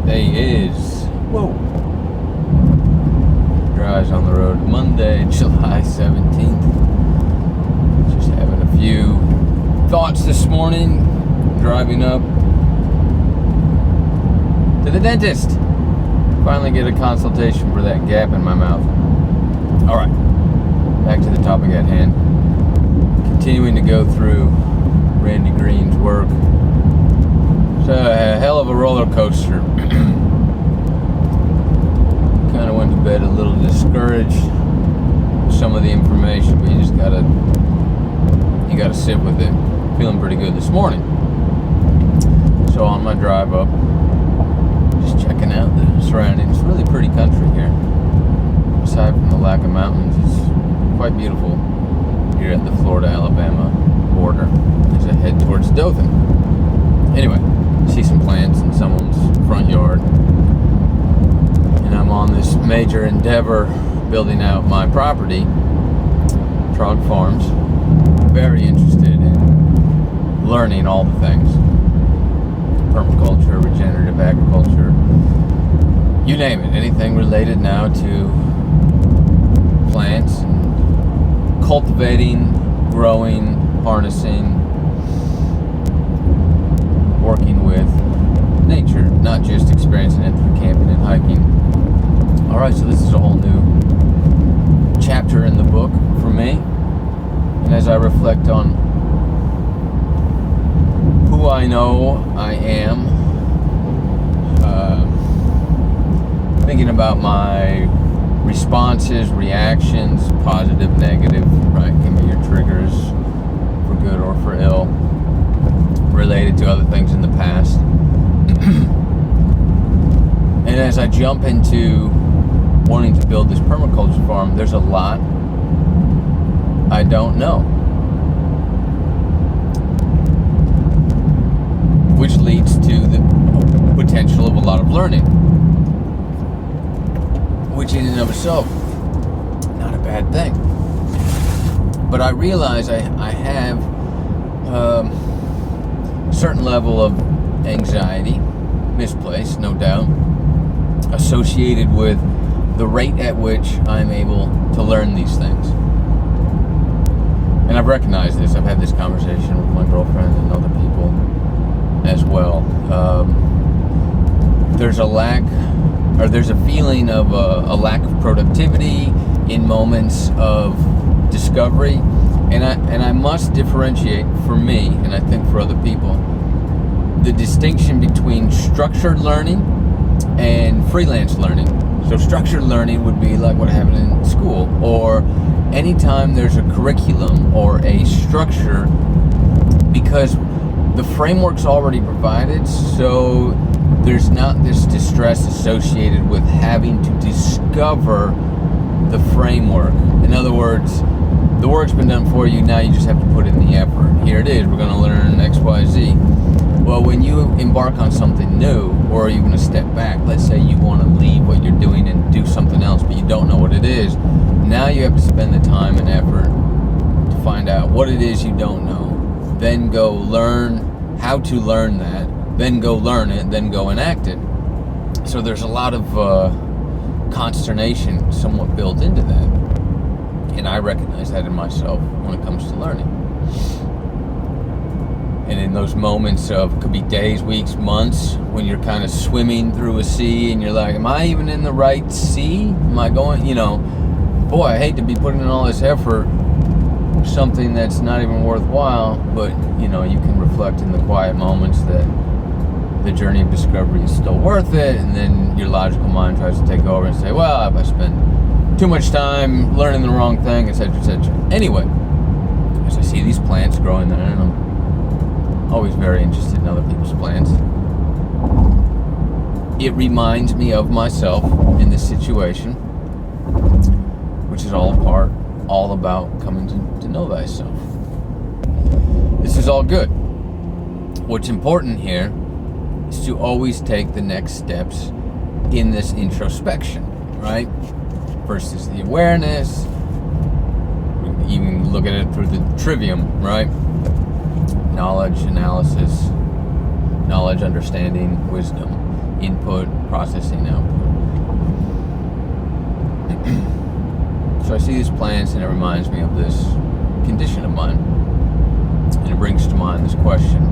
Day is, drives on the road Monday, July 17th. Just having a few thoughts this morning, driving up to the dentist. Finally get a consultation for that gap in my mouth. Alright, back to the topic at hand. Continuing to go through Randy Green's work. It's a hell of a roller coaster. Kind of went to bed a little discouraged with some of the information, but you just gotta sit with it. Feeling pretty good this morning. So on my drive up, just checking out the surroundings. It's really pretty country here. Aside from the lack of mountains, it's quite beautiful here at the Florida-Alabama border as I head towards Dothan. Anyway, see some plants in someone's front yard, and I'm on this major endeavor building out my property, Trog Farms. Very interested in learning all the things: permaculture, regenerative agriculture, you name it, anything related now to plants and cultivating, growing, harnessing, working with nature, not just experiencing it through camping and hiking. Alright, so this is a whole new chapter in the book for me. And as I reflect on who I know I am, thinking about my responses, reactions, positive, negative, right? Give me your triggers for good or for ill, related to other things in the past. And as I jump into wanting to build this permaculture farm, there's a lot I don't know, which leads to the potential of a lot of learning, which in and of itself, not a bad thing. But I realize I have a certain level of anxiety, misplaced, no doubt, associated with the rate at which I'm able to learn these things. And I've recognized this. I've had this conversation with my girlfriend and other people as well. There's a feeling of a lack of productivity in moments of discovery, and I must differentiate, for me, and I think for other people, the distinction between structured learning and freelance learning. So structured learning would be like what happened in school, or anytime there's a curriculum or a structure, because the framework's already provided, so there's not this distress associated with having to discover the framework. In other words, the work's been done for you, now you just have to put in the effort. Here it is, we're going to learn X, Y, Z. Well, when you embark on something new, or even a step back, let's say you want to leave what you're doing and do something else, but you don't know what it is, now you have to spend the time and effort to find out what it is you don't know, then go learn how to learn that, then go learn it, then go enact it. So there's a lot of consternation somewhat built into that. And I recognize that in myself when it comes to learning. And in those moments of, could be days, weeks, months, when you're kind of swimming through a sea and you're like, am I even in the right sea? Am I going, boy, I hate to be putting in all this effort for something that's not even worthwhile, but, you can reflect in the quiet moments that the journey of discovery is still worth it, and then your logical mind tries to take over and say, well, if I spend too much time learning the wrong thing, etc., etc. Anyway, as I see these plants growing there, and I'm always very interested in other people's plants, it reminds me of myself in this situation, which is all about coming to know thyself. This is all good. What's important here is to always take the next steps in this introspection, right? First is the awareness. You can look at it through the trivium, right? Knowledge, analysis, knowledge, understanding, wisdom. input, processing, output. So I see these plants and it reminds me of this condition of mine. And it brings to mind this question.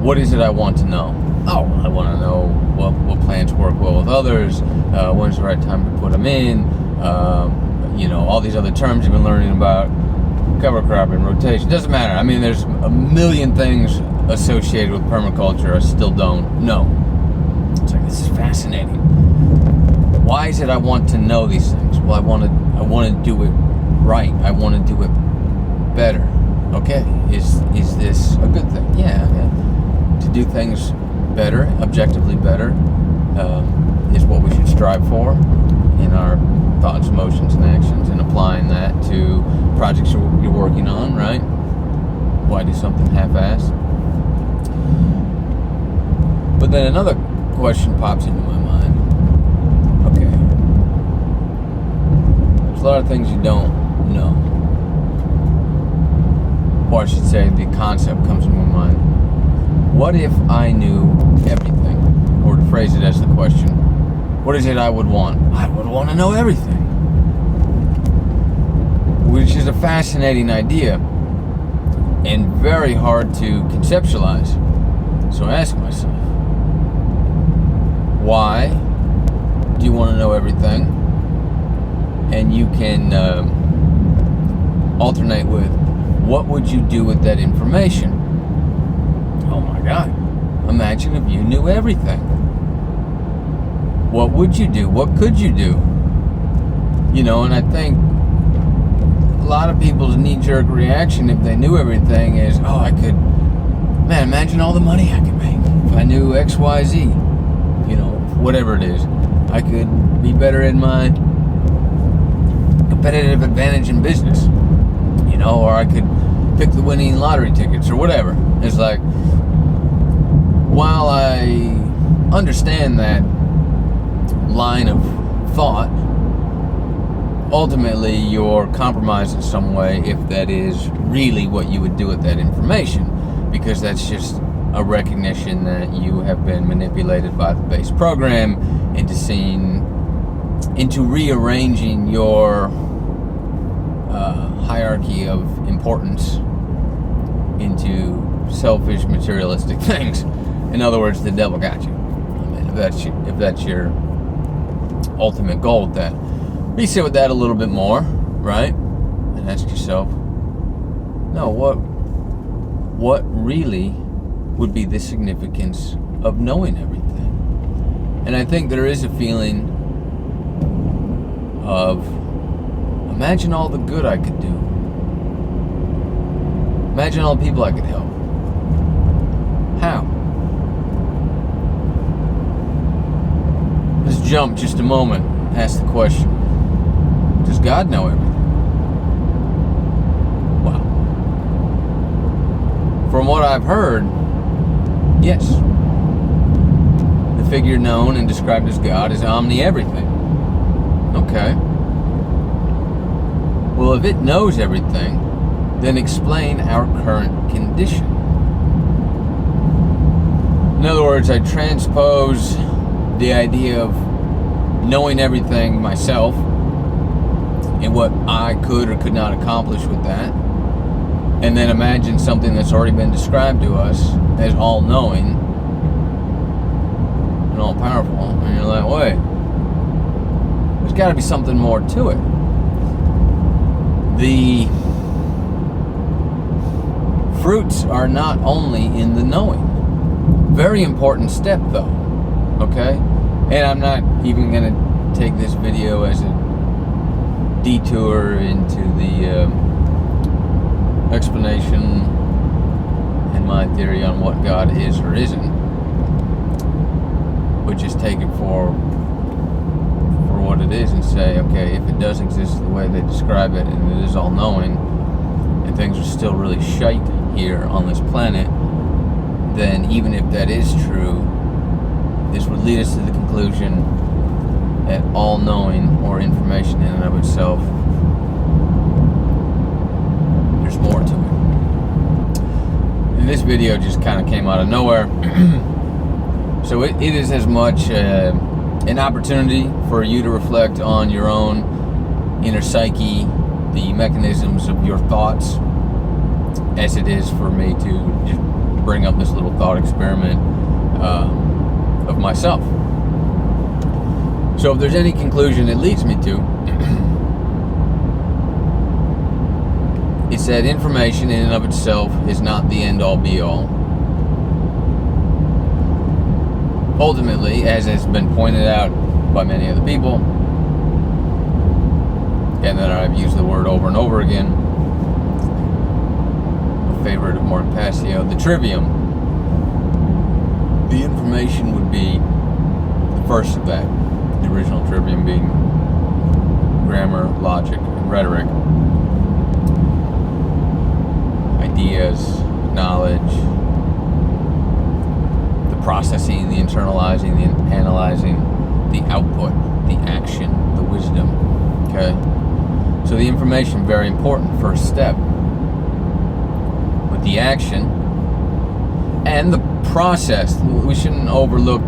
What is it I want to know? Oh, I want to know what plants work well with others, when's the right time to put them in, all these other terms you've been learning about, cover cropping, rotation, doesn't matter. I mean, there's a million things associated with permaculture I still don't know. It's like, this is fascinating. Why is it I want to know these things? Well, I want to do it right. I want to do it better. Okay, is this a good thing? Yeah. To do things better, objectively better, is what we should strive for in our thoughts, emotions, and actions, and applying that to projects you're working on, right? Why do something half-assed? But then another question pops into my mind. Okay, there's a lot of things you don't know. Or I should say, the concept comes into my mind. What if I knew everything? Or to phrase it as the question, what is it I would want? I would want to know everything. Which is a fascinating idea and very hard to conceptualize. So I ask myself, why do you want to know everything? And you can alternate with, what would you do with that information? Oh my God, imagine if you knew everything. What would you do? What could you do? And I think a lot of people's knee-jerk reaction if they knew everything is, imagine all the money I could make if I knew X, Y, Z. Whatever it is. I could be better in my competitive advantage in business. Or I could pick the winning lottery tickets or whatever. It's like, while I understand that line of thought, ultimately you're compromised in some way if that is really what you would do with that information, because that's just a recognition that you have been manipulated by the base program into rearranging your hierarchy of importance into selfish, materialistic things. In other words, the devil got you. If that's your ultimate goal with that, you sit with that a little bit more, right? And ask yourself, no, what really would be the significance of knowing everything? And I think there is a feeling of, imagine all the good I could do. Imagine all the people I could help. How? Let's jump just a moment, ask the question, does God know everything? Wow. From what I've heard, yes. The figure known and described as God is omni-everything. Okay. Well, if it knows everything, then explain our current condition. In other words, I transpose the idea of knowing everything myself and what I could or could not accomplish with that, and then imagine something that's already been described to us as all-knowing and all-powerful, and you're like, wait, there's got to be something more to it. The fruits are not only in the knowing. Very important step, though. Okay? And I'm not even going to take this video as a detour into the explanation and my theory on what God is or isn't, but just take it for what it is and say, okay, if it does exist the way they describe it and it is all-knowing and things are still really shite here on this planet, then even if that is true, this would lead us to the conclusion that all-knowing or information in and of itself, there's more to it. this video just kind of came out of nowhere. So it is as much an opportunity for you to reflect on your own inner psyche, the mechanisms of your thoughts, as it is for me to just bring up this little thought experiment of myself. So if there's any conclusion it leads me to, it's that information in and of itself is not the end-all be-all. Ultimately, as has been pointed out by many other people, and that I've used the word over and over again, a favorite of Mark Passio, the trivium, the information would be the first of that. The original trivium being grammar, logic, and rhetoric. Ideas, knowledge, the processing, the internalizing, the analyzing, the output, the action, the wisdom. Okay? So the information, very important, first step. With the action and the process, we shouldn't overlook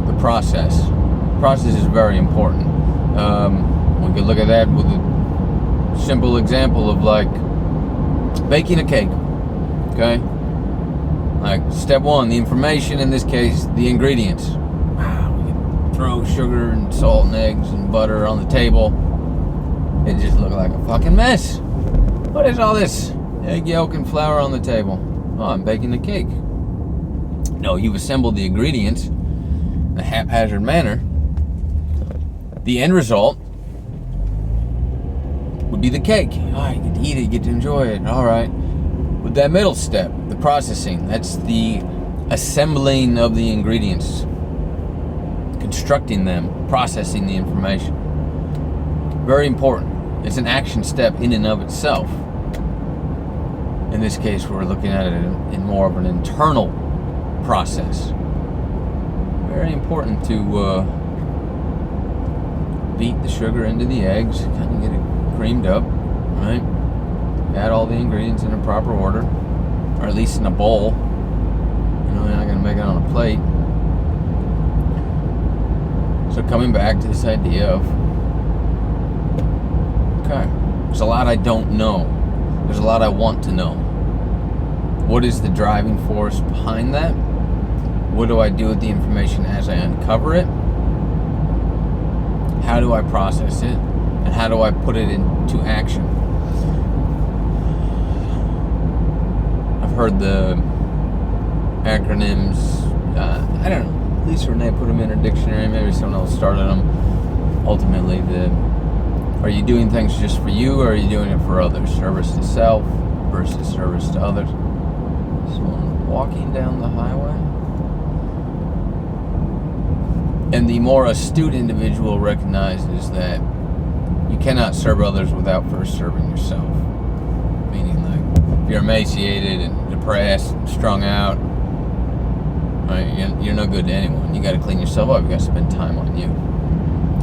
the process. The process is very important. We could look at that with a simple example of like baking a cake. Okay? Like step one, the information, in this case, the ingredients. Wow, we can throw sugar and salt and eggs and butter on the table. It just looked like a fucking mess. What is all this egg yolk and flour on the table? Oh, I'm baking a cake. No, you've assembled the ingredients in a haphazard manner. The end result would be the cake. Oh, you get to eat it, you get to enjoy it. All right. With that middle step, the processing, that's the assembling of the ingredients, constructing them, processing the information. Very important. It's an action step in and of itself. In this case, we're looking at it in more of an internal process. Very important to beat the sugar into the eggs, kind of get it creamed up, right? Add all the ingredients in a proper order, or at least in a bowl. You know, you're not going to make it on a plate. So coming back to this idea of, okay, there's a lot I don't know. There's a lot I want to know. What is the driving force behind that? What do I do with the information as I uncover it? How do I process it? And how do I put it into action? I've heard the acronyms, I don't know, at least Renee put them in her dictionary, maybe someone else started them. Ultimately, are you doing things just for you, or are you doing it for others? Service to self versus service to others. Someone walking down the highway. And the more astute individual recognizes that you cannot serve others without first serving yourself. Meaning, like, if you're emaciated and depressed and strung out, right, you're no good to anyone. You got to clean yourself up. You got to spend time on you.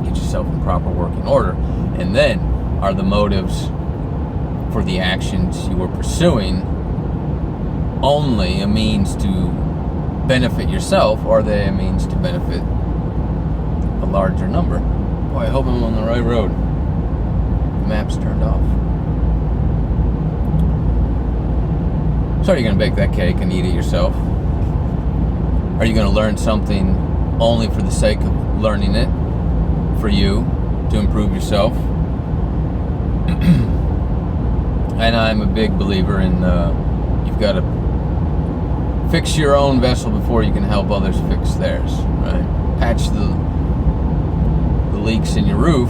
Get yourself in proper working order. And then, are the motives for the actions you are pursuing only a means to benefit yourself, or are they a means to benefit a larger number? Boy, I hope I'm on the right road. The map's turned off. So are you going to bake that cake and eat it yourself? Are you going to learn something only for the sake of learning it, for you, to improve yourself? And I'm a big believer in you've got to fix your own vessel before you can help others fix theirs, right? Patch the leaks in your roof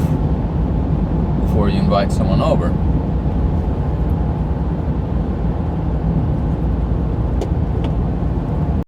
before you invite someone over.